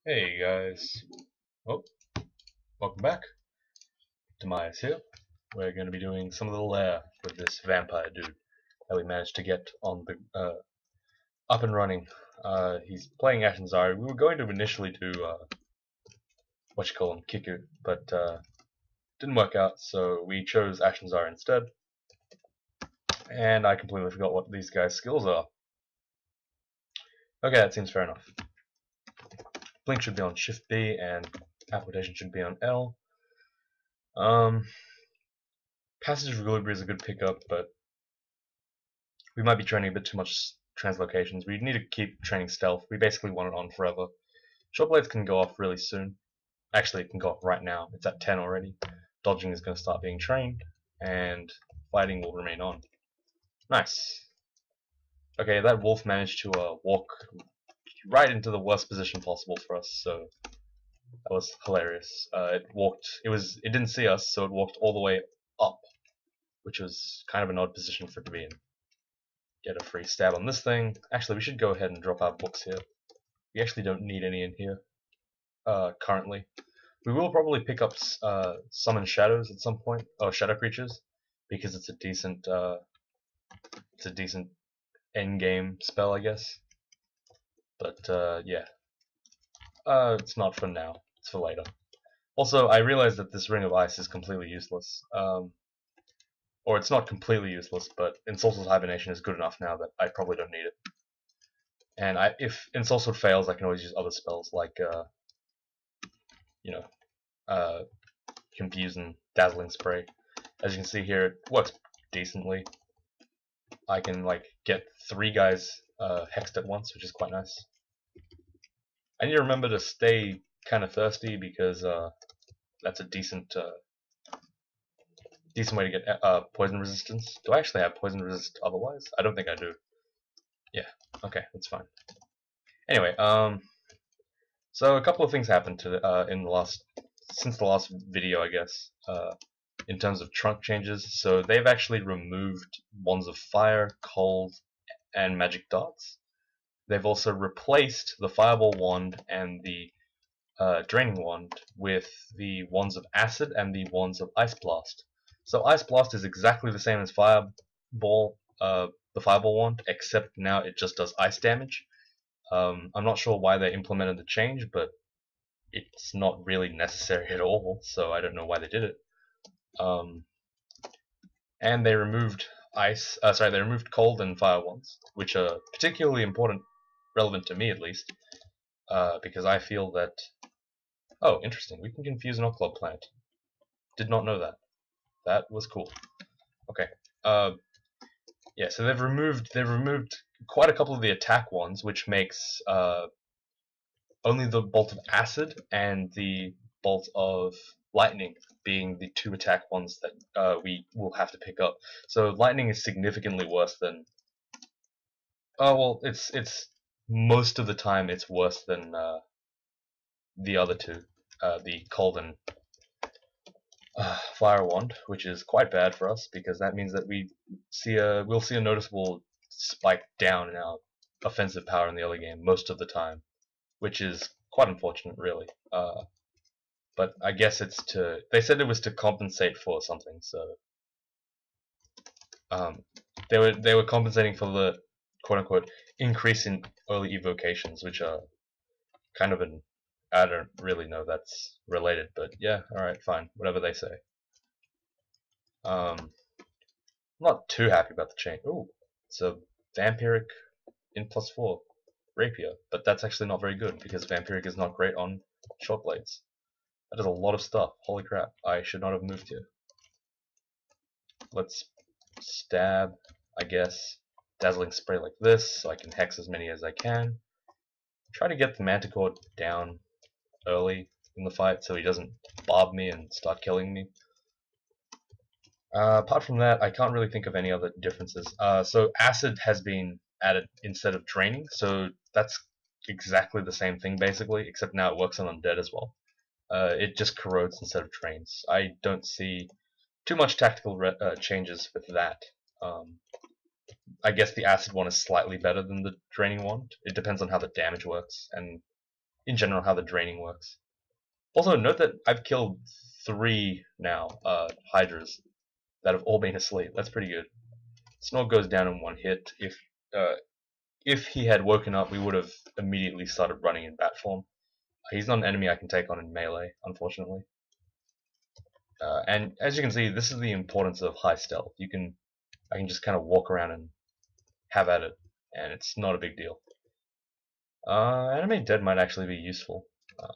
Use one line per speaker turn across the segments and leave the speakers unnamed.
Hey guys, oh, welcome back. Demise here. We're going to be doing some of the lair with this vampire dude that we managed to get on the up and running. He's playing Ashanzari. We were going to initially do Kiku, but didn't work out, so we chose Ashanzari instead. And I completely forgot what these guys' skills are. Okay, that seems fair enough. Blink should be on Shift B, and application should be on L. Passage of Equilibrium is a good pickup, but we might be training a bit too much translocations. We need to keep training stealth. We basically want it on forever. Short blades can go off really soon. Actually, it can go off right now. It's at 10 already. Dodging is going to start being trained, and fighting will remain on. Nice. Okay, that wolf managed to walk right into the worst position possible for us, so that was hilarious. It didn't see us, so it walked all the way up, which was kind of an odd position for it to be in. Get a free stab on this thing. Actually, we should go ahead and drop our books here. We actually don't need any in here currently. We will probably pick up summon shadows at some point, or shadow creatures, because it's a decent end game spell, I guess. But yeah, it's not for now. It's for later. Also, I realized that this ring of ice is completely useless. Or it's not completely useless, but Ensorcelled Hibernation is good enough now that I probably don't need it. And if Ensorcelled fails, I can always use other spells like, Confuse and Dazzling Spray. As you can see here, it works decently. I can get 3 guys hexed at once, which is quite nice. I need to remember to stay kind of thirsty because that's a decent way to get poison resistance. Do I actually have poison resist otherwise? I don't think I do. Yeah, okay, that's fine. Anyway, so a couple of things happened since the last video, I guess, in terms of trunk changes. So they've actually removed Wands of Fire, Cold, and Magic Darts. They've also replaced the Fireball Wand and the Draining Wand with the Wands of Acid and the Wands of Ice Blast. So Ice Blast is exactly the same as Fireball, the Fireball Wand, except now it just does ice damage. I'm not sure why they implemented the change, but it's not really necessary at all, so I don't know why they did it. And they removed they removed Cold and Fire Wands, which are particularly important, relevant to me at least, because I feel that. Oh, interesting. We can confuse an Occlude plant. Did not know that. That was cool. Okay. Yeah. So they've removed quite a couple of the attack ones, which makes only the Bolt of Acid and the Bolt of Lightning being the 2 attack ones that we will have to pick up. So Lightning is significantly worse than. Oh well, it's most of the time it's worse than the other 2, the Cold and Fire Wand, which is quite bad for us because that means that we'll see a noticeable spike down in our offensive power in the early game most of the time, which is quite unfortunate, really. But I guess they said it was to compensate for something, so they were compensating for the quote-unquote increase in early evocations, which are kind of I don't really know that's related, but yeah, alright, fine, whatever they say. I'm not too happy about the change. Ooh, it's a Vampiric in +4 Rapier, but that's actually not very good because Vampiric is not great on short blades. That is a lot of stuff. Holy crap, I should not have moved here. Let's stab, I guess. Dazzling Spray like this, so I can hex as many as I can. Try to get the Manticore down early in the fight so he doesn't barb me and start killing me. Apart from that, I can't really think of any other differences. So Acid has been added instead of Draining, so that's exactly the same thing basically, except now it works on Undead as well. It just corrodes instead of drains. I don't see too much tactical changes with that. I guess the Acid one is slightly better than the Draining one. It depends on how the damage works, and in general how the draining works. Also, note that I've killed 3 now Hydras that have all been asleep. That's pretty good. Snog goes down in 1 hit. If he had woken up, we would have immediately started running in bat form. He's not an enemy I can take on in melee, unfortunately. And as you can see, this is the importance of high stealth. I can just kind of walk around and have at it, and it's not a big deal. Anime Dead might actually be useful.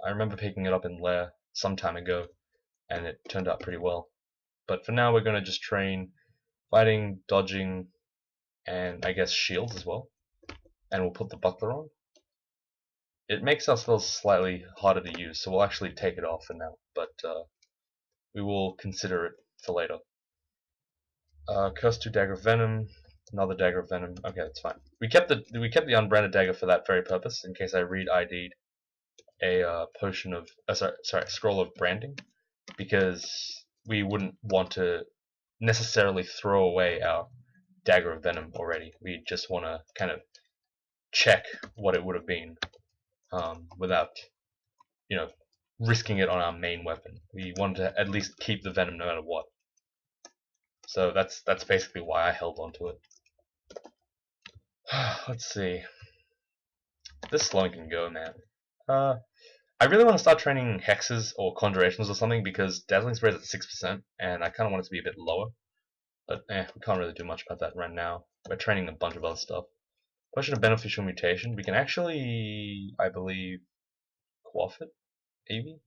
I remember picking it up in Lair some time ago, and it turned out pretty well. But for now, we're going to just train fighting, dodging, and I guess shields as well. And we'll put the buckler on. It makes our spells slightly harder to use, so we'll actually take it off for now, but we will consider it for later. Curse 2 Dagger of Venom, another Dagger of Venom. Okay, that's fine. We kept the unbranded dagger for that very purpose, in case I ID'd a potion of scroll of branding, because we wouldn't want to necessarily throw away our Dagger of Venom already. We just want to kind of check what it would have been without, risking it on our main weapon. We wanted to at least keep the venom no matter what. So that's basically why I held on to it. Let's see. This slowing can go, man. I really want to start training hexes or conjurations or something, because dazzling spray is at 6%, and I kind of want it to be a bit lower. But we can't really do much about that right now. We're training a bunch of other stuff. Potion of Beneficial Mutation. We can actually, I believe, quaff it? Maybe?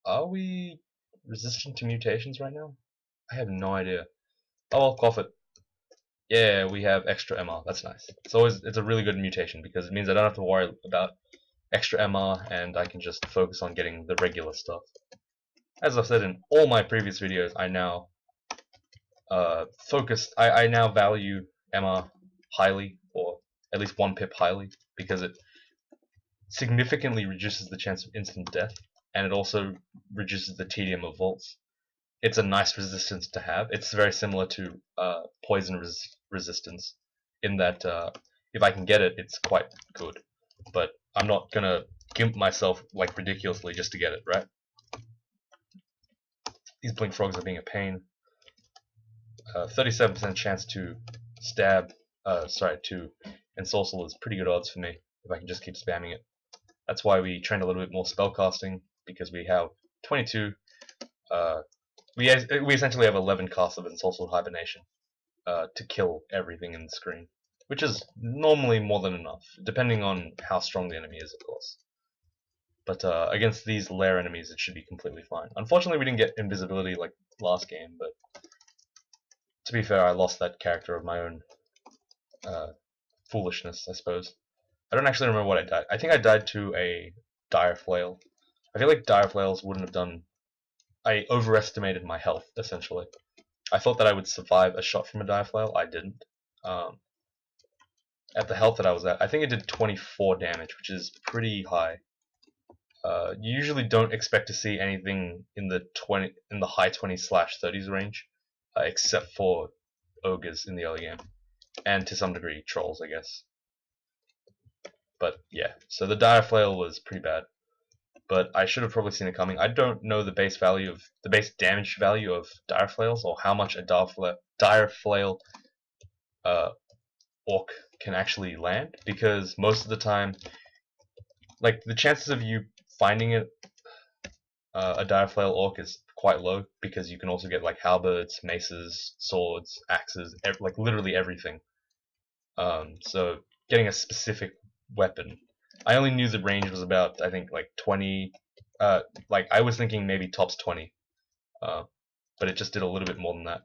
Are we resistant to mutations right now? I have no idea. Oh, I'll quaff it. Yeah, we have extra MR. That's nice. It's a really good mutation, because it means I don't have to worry about extra MR, and I can just focus on getting the regular stuff. As I've said in all my previous videos, I now I now value MR highly, or at least 1 pip highly, because it significantly reduces the chance of instant death, and it also reduces the tedium of vaults. It's a nice resistance to have. It's very similar to poison resistance, in that if I can get it, it's quite good. But I'm not gonna gimp myself like ridiculously just to get it, right? These blink frogs are being a pain. 37% chance to to ensorcel is pretty good odds for me if I can just keep spamming it. That's why we trained a little bit more spellcasting, because we have 22. We essentially have 11 casts of ensorcelled hibernation to kill everything in the screen, which is normally more than enough, depending on how strong the enemy is, of course. But against these lair enemies, it should be completely fine. Unfortunately, we didn't get invisibility like last game, but to be fair, I lost that character of my own foolishness, I suppose. I don't actually remember what I died. I think I died to a dire flail. I feel like dire flails wouldn't have done... I overestimated my health, essentially. I thought that I would survive a shot from a dire flail. I didn't. At the health that I was at, I think it did 24 damage, which is pretty high. You usually don't expect to see anything in the high 20s/30s range, except for ogres in the early game, and to some degree trolls, I guess. But yeah, so the dire flail was pretty bad, but I should have probably seen it coming. I don't know the base damage value of dire flails, or how much a dire flail orc can actually land, because most of the time, like, the chances of you finding it, a dire flail orc, is quite low, because you can also get like halberds, maces, swords, axes, like literally everything. So getting a specific weapon, I only knew the range was about, I think, like 20. Like, I was thinking maybe tops 20, but it just did a little bit more than that.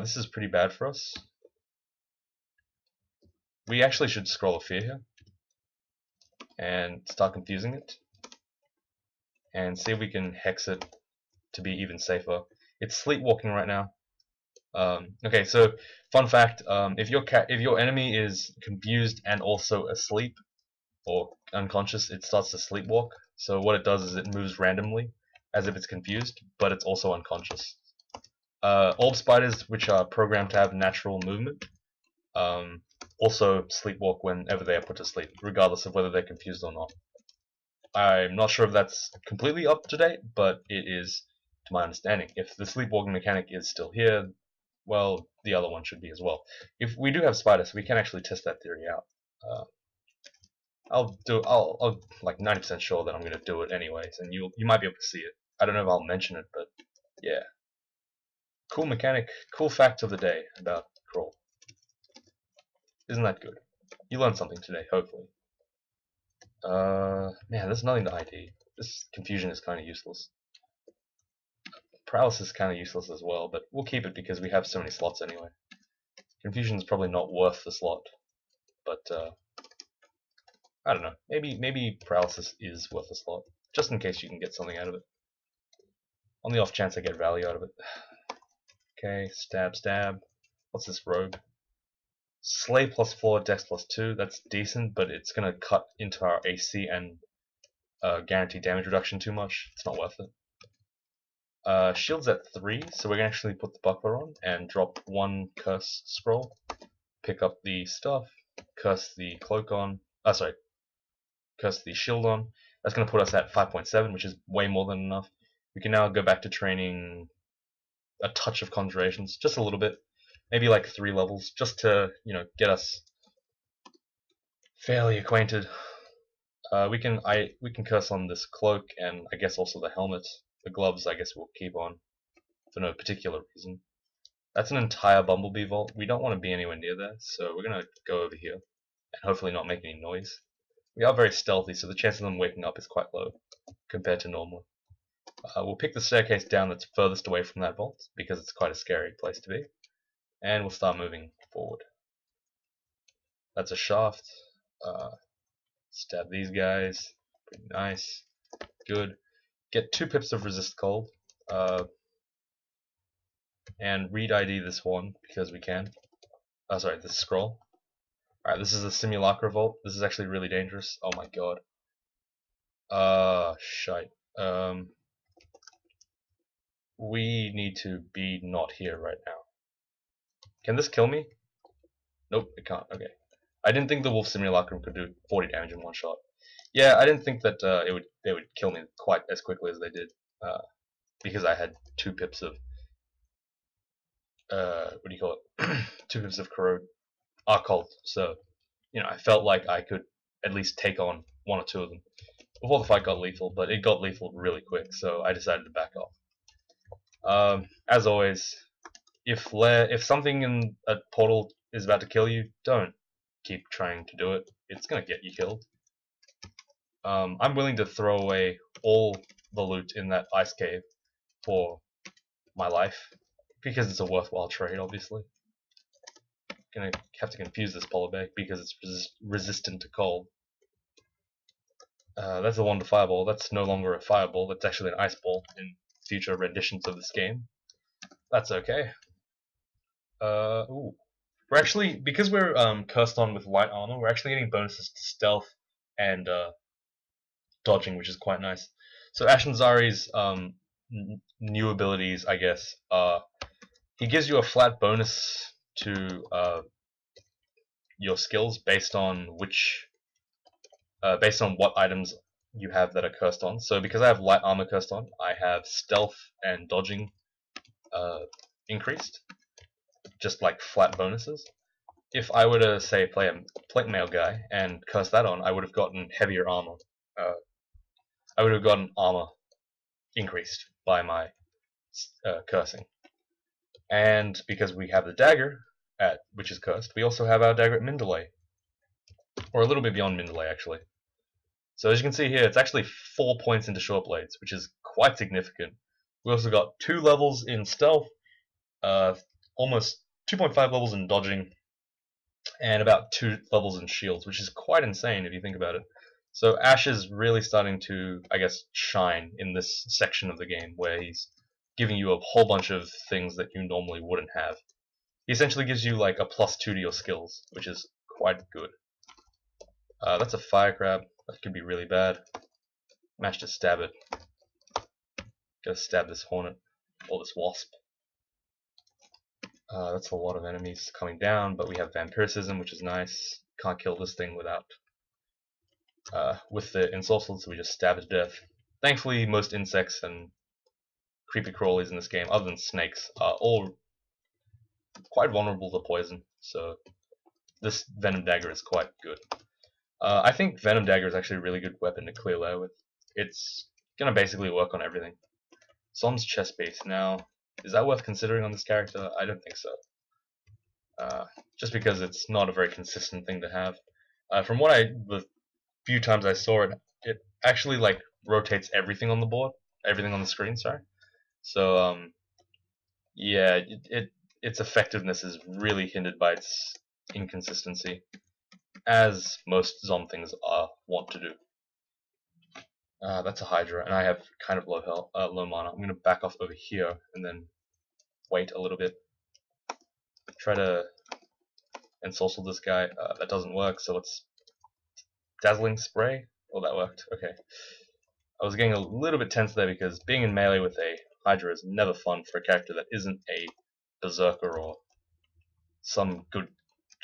This is pretty bad for us. We actually should scroll of fear here and start confusing it, and see if we can hex it to be even safer. It's sleepwalking right now. Okay, so fun fact: if your enemy is confused and also asleep or unconscious, it starts to sleepwalk. So what it does is it moves randomly, as if it's confused, but it's also unconscious. Orb spiders, which are programmed to have natural movement, also sleepwalk whenever they are put to sleep, regardless of whether they're confused or not. I'm not sure if that's completely up to date, but it is to my understanding. If the sleepwalking mechanic is still here, well, the other one should be as well. If we do have spiders, we can actually test that theory out. I'll like 90% sure that I'm gonna do it anyways, and you might be able to see it. I don't know if I'll mention it, but yeah. Cool mechanic, cool fact of the day about crawl. Isn't that good? You learned something today, hopefully. Man, there's nothing to ID. This confusion is kind of useless. Paralysis is kind of useless as well, but we'll keep it because we have so many slots anyway. Confusion is probably not worth the slot, but I don't know. Maybe paralysis is worth a slot, just in case you can get something out of it. On the off chance I get value out of it. Okay, stab, stab. What's this rogue? Slay plus 4, dex plus 2. That's decent, but it's gonna cut into our AC and guarantee damage reduction too much. It's not worth it. Shield's at 3, so we're gonna actually put the buckler on and drop 1 curse scroll. Pick up the stuff, curse the cloak on. Curse the shield on. That's gonna put us at 5.7, which is way more than enough. We can now go back to training a touch of conjurations, just a little bit, maybe like 3 levels, just to get us fairly acquainted. We can curse on this cloak and I guess also the helmet. The gloves I guess we'll keep on for no particular reason. That's an entire bumblebee vault. We don't want to be anywhere near there, so we're gonna go over here and hopefully not make any noise. We are very stealthy, so the chance of them waking up is quite low compared to normal. We'll pick the staircase down that's furthest away from that vault because it's quite a scary place to be, and we'll start moving forward. That's a shaft. Stab these guys. Pretty nice. Good. Get 2 pips of resist cold. And read ID this one because we can. Sorry, this scroll. Alright, this is a simulacra vault. This is actually really dangerous. Oh my god. Shite. We need to be not here right now. Can this kill me? Nope, it can't. Okay. I didn't think the Wolf Simulacrum could do 40 damage in one shot. Yeah, I didn't think that they would kill me quite as quickly as they did, because I had 2 pips of what do you call it? 2 pips of corrode occult. So I felt like I could at least take on 1 or 2 of them before the fight got lethal, but it got lethal really quick, so I decided to back off. As always, if something in a portal is about to kill you, don't keep trying to do it. It's gonna get you killed. I'm willing to throw away all the loot in that ice cave for my life because it's a worthwhile trade, obviously. Gonna have to confuse this polar bear because it's resistant to cold. That's a Wonder Fireball. That's no longer a fireball. That's actually an ice ball in future renditions of this game. That's okay. Ooh. We're actually, because we're cursed on with light armor, we're actually getting bonuses to stealth and dodging, which is quite nice. So Ashenzari's new abilities, I guess, he gives you a flat bonus to your skills based on what items you have that are cursed on. So because I have light armor cursed on, I have stealth and dodging increased, just like flat bonuses. If I were to say play a plate mail guy and curse that on, I would have gotten heavier armor. I would have gotten armor increased by my cursing. And because we have the dagger which is cursed, we also have our dagger at Mindalay, or a little bit beyond Mindalay actually. So as you can see here, it's actually 4 points into short blades, which is quite significant. We also got 2 levels in stealth, almost 2.5 levels in dodging, and about 2 levels in shields, which is quite insane if you think about it. So Ash is really starting to, I guess, shine in this section of the game where he's giving you a whole bunch of things that you normally wouldn't have. He essentially gives you like a +2 to your skills, which is quite good. That's a fire crab. That could be really bad. Managed to stab it. Gotta stab this hornet or this wasp. That's a lot of enemies coming down, but we have Vampiricism, which is nice. Can't kill this thing without with the ensorcelled, so we just stab to death. Thankfully, most insects and creepy crawlies in this game, other than snakes, are all quite vulnerable to poison, so this Venom Dagger is quite good. I think Venom Dagger is actually a really good weapon to clear layer with. It's gonna basically work on everything. Som's chest piece. Now, is that worth considering on this character? I don't think so. Just because it's not a very consistent thing to have. From what the few times I saw it, it actually like rotates everything on the board, everything on the screen. Sorry. So yeah, its effectiveness is really hindered by its inconsistency, as most Zom things want to do. That's a Hydra, and I have kind of low mana. I'm gonna back off over here and then wait a little bit. Try to ensorcell this guy. That doesn't work, so let's Dazzling Spray. Oh, that worked. Okay. I was getting a little bit tense there because being in melee with a Hydra is never fun for a character that isn't a Berserker or some good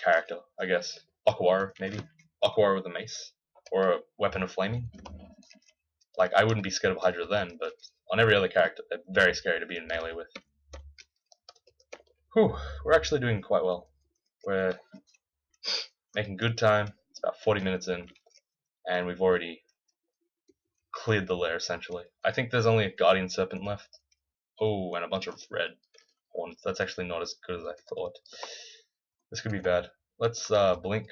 character, I guess. Aquara, maybe? Aquara with a mace? Or a Weapon of Flaming? Like, I wouldn't be scared of Hydra then, but on every other character, they're very scary to be in melee with. Whew, we're actually doing quite well. We're making good time. It's about 40 minutes in, and we've already cleared the lair, essentially. I think there's only a Guardian Serpent left. Oh, and a bunch of red horns. That's actually not as good as I thought. This could be bad. Let's blink.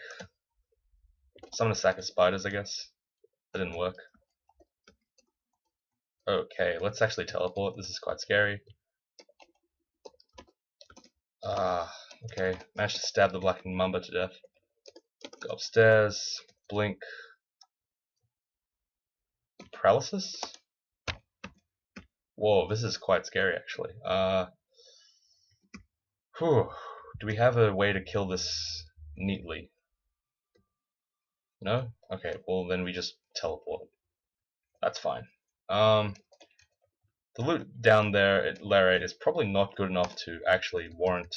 Summon a sack of spiders, I guess. That didn't work. Okay, let's actually teleport. This is quite scary. Okay. Managed to stab the Blacking Mamba to death. Go upstairs. Blink. Paralysis? Whoa, this is quite scary, actually. Do we have a way to kill this neatly? No? Okay, well then we just teleport. That's fine. The loot down there at Lair 8 is probably not good enough to actually warrant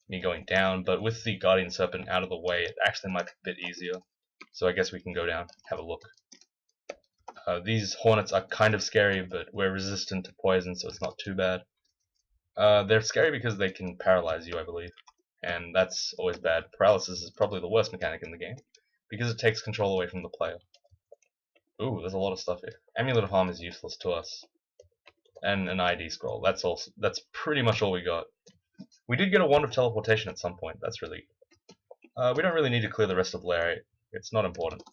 me going down, but with the Guardian Serpent out of the way, it actually might be a bit easier. So I guess we can go down, have a look. These hornets are kind of scary, but we're resistant to poison, so it's not too bad. They're scary because they can paralyze you, I believe, and that's always bad. Paralysis is probably the worst mechanic in the game, because it takes control away from the player. Ooh, there's a lot of stuff here. Amulet of Harm is useless to us. And an ID scroll. That's pretty much all we got. We did get a Wand of Teleportation at some point. That's really good. We don't really need to clear the rest of Lair 8. It's not important.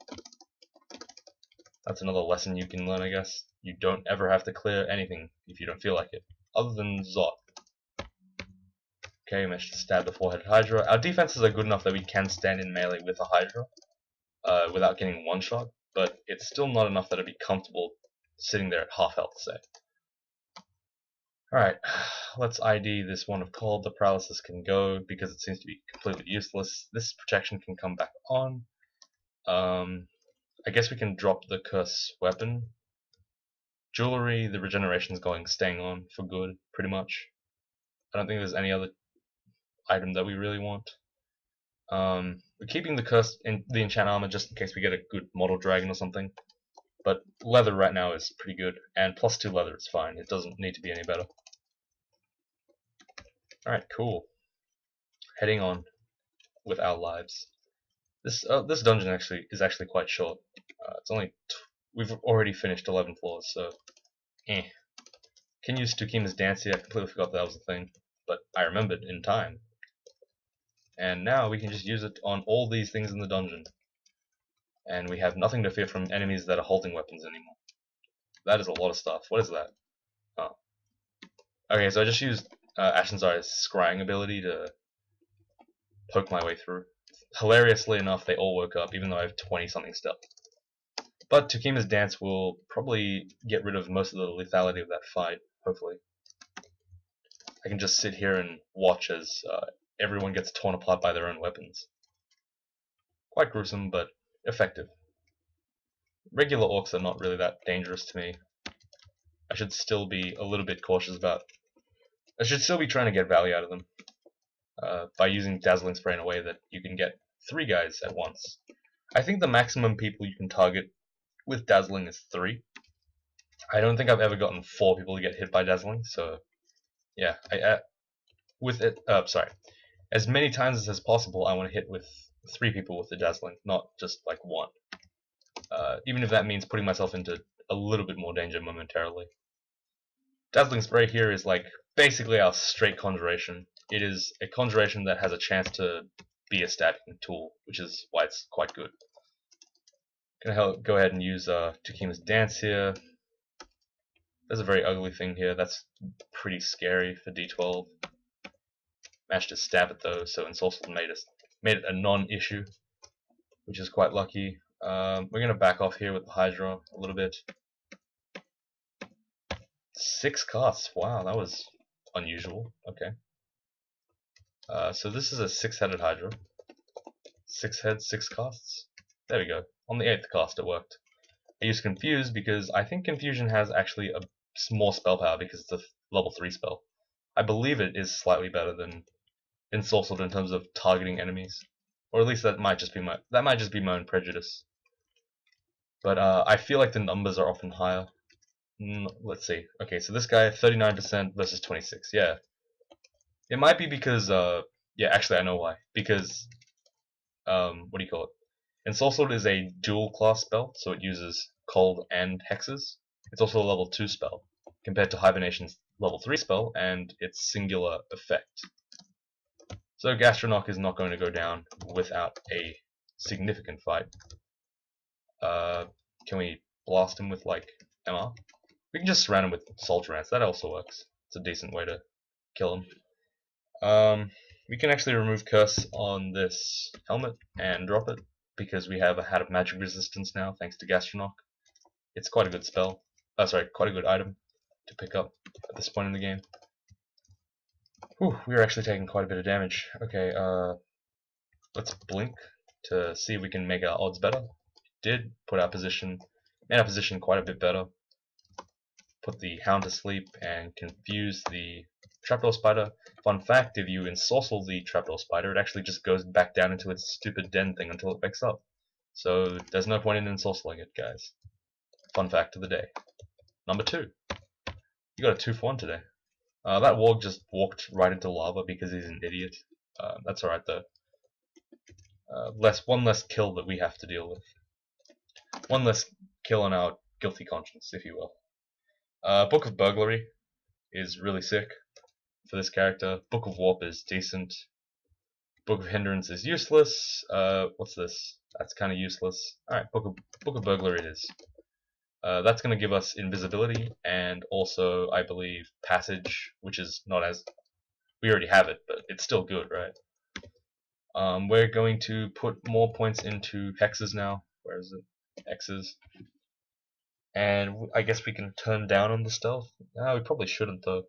That's another lesson you can learn, I guess. You don't ever have to clear anything if you don't feel like it. Other than Zot. Okay, we managed to stab the four-headed Hydra. Our defenses are good enough that we can stand in melee with a Hydra without getting one-shot, but it's still not enough that I'd be comfortable sitting there at half health, say. Alright, let's ID this one of Cold. The paralysis can go because it seems to be completely useless. This protection can come back on. I guess we can drop the curse weapon. Jewelry, the regeneration's staying on for good, pretty much. I don't think there's any other item that we really want. We're keeping the curse in the enchant armor just in case we get a good model dragon or something. But leather right now is pretty good, and +2 leather is fine. It doesn't need to be any better. Alright, cool. Heading on with our lives. This dungeon is actually quite short. It's only we've already finished 11 floors, so Can use Tukima's dance here. I completely forgot that was a thing, but I remembered in time. And now we can just use it on all these things in the dungeon. And we have nothing to fear from enemies that are holding weapons anymore. That is a lot of stuff. What is that? Oh. Okay, so I just used Ashenzai's scrying ability to poke my way through. Hilariously enough, they all woke up, even though I have 20-something stealth. But Tukima's dance will probably get rid of most of the lethality of that fight, hopefully. I can just sit here and watch as everyone gets torn apart by their own weapons. Quite gruesome, but effective. Regular orcs are not really that dangerous to me. I should still be a little bit cautious about I should still be trying to get value out of them by using Dazzling Spray in a way that you can get 3 guys at once. I think the maximum people you can target with Dazzling is 3. I don't think I've ever gotten 4 people to get hit by Dazzling, so yeah, as many times as possible I want to hit with 3 people with the Dazzling, not just like 1. Even if that means putting myself into a little bit more danger momentarily. Dazzling Spray here is like basically our straight conjuration. It is a conjuration that has a chance to be a stabbing tool, which is why it's quite good. Gonna go ahead and use Takima's Dance here. There's a very ugly thing here. That's pretty scary for D12. Managed to stab it though, so Ensorcelled made it a non-issue, which is quite lucky. We're gonna back off here with the Hydra a little bit. 6 casts. Wow, that was unusual. Okay. So this is a 6-headed Hydra. 6 heads, 6 casts. There we go. On the 8th cast it worked. I used Confuse because I think Confusion has actually a more spell power because it's a level 3 spell. I believe it is slightly better than Ensorcelled in terms of targeting enemies. Or at least that might just be my own prejudice. But I feel like the numbers are often higher. Let's see. Okay, so this guy 39% versus 26. Yeah. It might be because yeah, actually I know why. Because what do you call it? Ensorcelled is a dual class spell, so it uses cold and hexes. It's also a level 2 spell, compared to Hibernation's level 3 spell and its singular effect. So Gastronok is not going to go down without a significant fight. Can we blast him with like MR? We can just surround him with Soldier Ants, that also works. It's a decent way to kill him. We can actually remove Curse on this helmet and drop it, because we have a Hat of Magic Resistance now, thanks to Gastronok. It's quite a good spell. Quite a good item to pick up at this point in the game. Whew, we are actually taking quite a bit of damage. Okay, let's blink to see if we can make our odds better. Did made our position quite a bit better. Put the Hound to sleep and confuse the Trapdoor Spider. Fun fact, if you ensorcel the Trapdoor Spider, it actually just goes back down into its stupid den thing until it wakes up. So there's no point in ensorceling it, guys. Fun fact of the day. Number 2. You got a 2 for 1 today. That warg just walked right into lava because he's an idiot. That's alright though. One less kill that we have to deal with. One less kill on our guilty conscience, if you will. Book of Burglary is really sick for this character. Book of Warp is decent. Book of Hindrance is useless. What's this? That's kind of useless. Alright, Book of Burglary it is. That's going to give us invisibility and also, I believe, passage, which is not as... We already have it, but it's still good, right? We're going to put more points into hexes now. Where is it? Hexes. And I guess we can turn down on the stealth. No, we probably shouldn't though.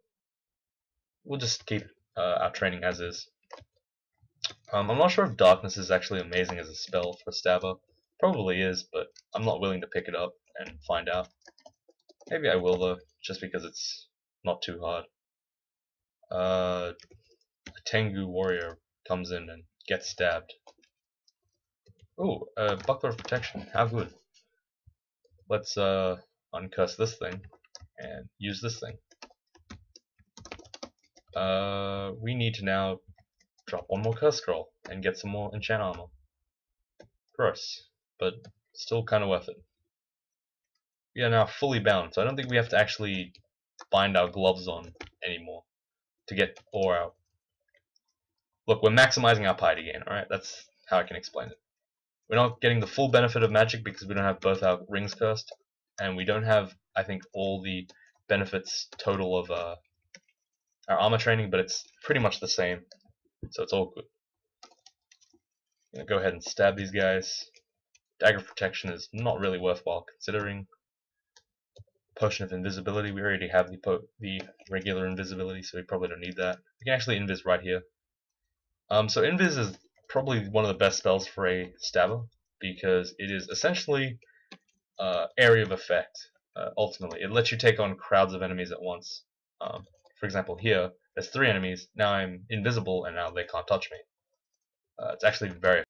We'll just keep our training as is. I'm not sure if Darkness is actually amazing as a spell for a stabber. Probably is, but I'm not willing to pick it up and find out. Maybe I will though, just because it's not too hard. A Tengu warrior comes in and gets stabbed. Ooh, a Buckler of Protection. How good. Let's uncurse this thing and use this thing. We need to now drop one more curse scroll and get some more enchant armor. Gross, but still kind of worth it. We are now fully bound, so I don't think we have to actually bind our gloves on anymore to get ore out. Look, we're maximizing our piety gain, alright? That's how I can explain it. We're not getting the full benefit of magic because we don't have both our rings cursed, and we don't have, I think, all the benefits total of our armor training, but it's pretty much the same, so it's all good. I'm gonna go ahead and stab these guys. Dagger of Protection is not really worthwhile considering. Potion of Invisibility, we already have the regular invisibility, so we probably don't need that. We can actually invis right here. So invis is probably one of the best spells for a stabber, because it is essentially area of effect. Ultimately, it lets you take on crowds of enemies at once. For example, here There's 3 enemies. Now I'm invisible, and now they can't touch me. It's actually very